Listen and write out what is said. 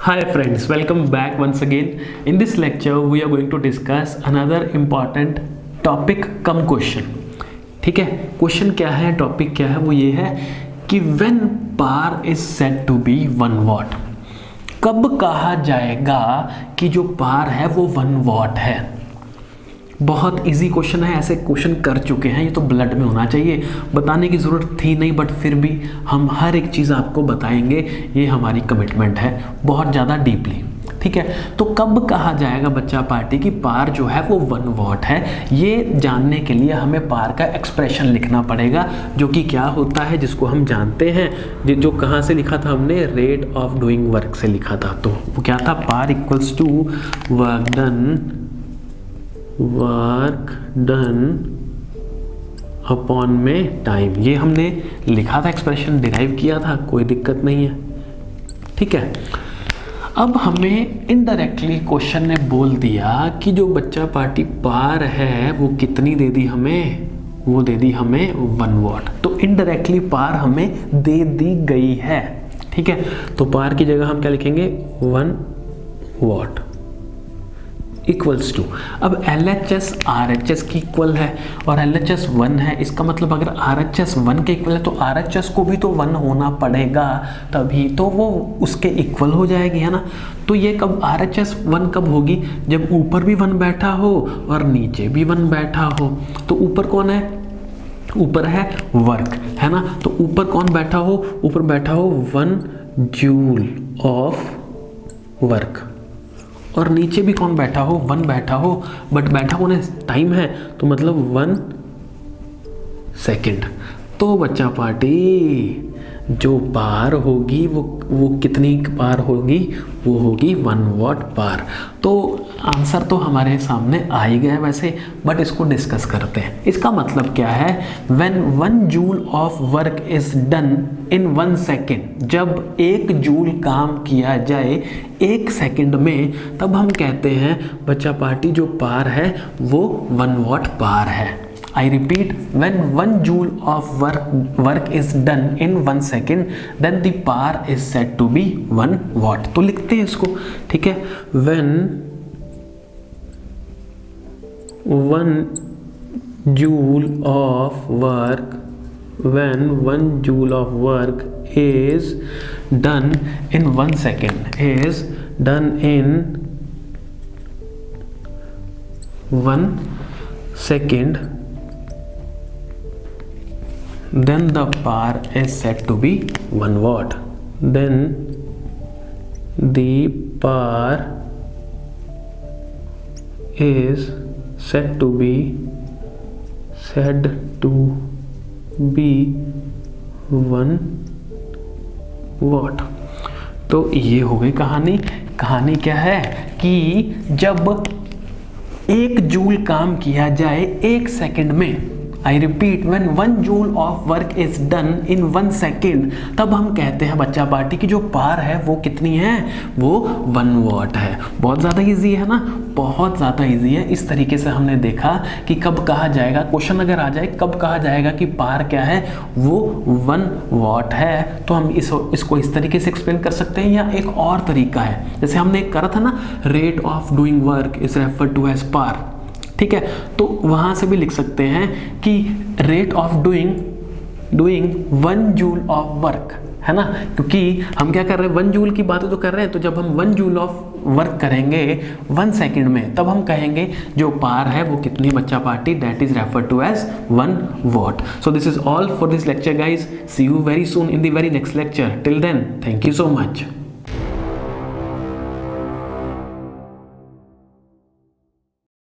Hi friends, welcome back once again. In this lecture, we are going to discuss another important topic come question. ठीक है, question क्या है, topic क्या है, वो ये है कि when par is said to be 1 watt, कब कहा जाएगा कि जो पार है वो 1 watt है. बहुत इजी क्वेश्चन है, ऐसे क्वेश्चन कर चुके हैं, ये तो ब्लड में होना चाहिए, बताने की ज़रूरत थी नहीं, बट फिर भी हम हर एक चीज़ आपको बताएंगे, ये हमारी कमिटमेंट है बहुत ज़्यादा डीपली. ठीक है, तो कब कहा जाएगा बच्चा पार्टी की पार जो है वो 1 वॉट है, ये जानने के लिए हमें पार का एक्सप्रेशन लिखना पड़ेगा, जो कि क्या होता है, जिसको हम जानते हैं, जो कहाँ से लिखा था हमने, रेट ऑफ डूइंग वर्क से लिखा था. तो वो क्या था, power equals to work done upon में टाइम. ये हमने लिखा था, एक्सप्रेशन डिराइव किया था, कोई दिक्कत नहीं है. ठीक है, अब हमें इनडायरेक्टली क्वेश्चन ने बोल दिया कि जो बच्चा पार्टी पार है वो कितनी दे दी हमें, वो दे दी हमें 1 वॉट. तो इनडायरेक्टली पार हमें दे दी गई है. ठीक है, तो पार की जगह हम क्या लिखेंगे, 1 वॉट इक्वल्स टू, अब LHS RHS की इक्वल है और LHS 1 है. इसका मतलब अगर RHS 1 के इक्वल है तो RHS को भी तो 1 होना पड़ेगा, तभी तो वो उसके इक्वल हो जाएगी, है ना. तो ये कब RHS 1 कब होगी, जब ऊपर भी 1 बैठा हो और नीचे भी 1 बैठा हो. तो ऊपर कौन है, ऊपर है वर्क, है ना. तो ऊपर कौन बैठा हो, ऊपर बैठा हो 1 जूल ऑफ वर्क, और नीचे भी कौन बैठा हो, 1 बैठा हो, बट बैठा होने टाइम है, तो मतलब 1 सेकेंड. तो बच्चा पार्टी जो पार होगी वो कितनी पार होगी, वो होगी 1 वॉट पार. तो आंसर तो हमारे सामने आ ही गया वैसे, बट इसको डिस्कस करते हैं. इसका मतलब क्या है, when 1 joule of work is done in 1 second, जब 1 जूल काम किया जाए 1 सेकेंड में, तब हम कहते हैं बच्चा पार्टी जो पार है वो 1 वॉट पार है. I repeat, when 1 joule of work is done in 1 second, then the power is said to be 1 watt. तो लिखते हैं इसको. ठीक है, when 1 joule of work is done in 1 second, is done in 1 second, then the power is said to be 1 watt. Then the power is said to be 1 watt. तो ये हो गई कहानी. कहानी क्या है कि जब 1 जूल काम किया जाए 1 सेकेंड में, I repeat, when 1 joule of work is done in 1 second, तब हम कहते हैं बच्चा पार्टी की जो पार है वो कितनी है, वो 1 वॉट है. बहुत ज़्यादा इजी है ना, बहुत ज़्यादा इजी है. इस तरीके से हमने देखा कि कब कहा जाएगा, क्वेश्चन अगर आ जाए कब कहा जाएगा कि पार क्या है, वो 1 वॉट है, तो हम इसको इस तरीके से एक्सप्लेन कर सकते हैं. या एक और तरीका है, जैसे हमने करा था ना, rate of doing work is referred to as power. ठीक है, तो वहां से भी लिख सकते हैं कि rate of doing 1 joule of work, है ना, क्योंकि हम क्या कर रहे हैं, 1 जूल की बातें तो कर रहे हैं. तो जब हम 1 जूल ऑफ वर्क करेंगे 1 सेकेंड में, तब हम कहेंगे जो पार है वो कितनी बच्चा party, that is referred to as 1 watt. So this is all for this lecture guys. See you very soon in the very next lecture. Till then, thank you so much.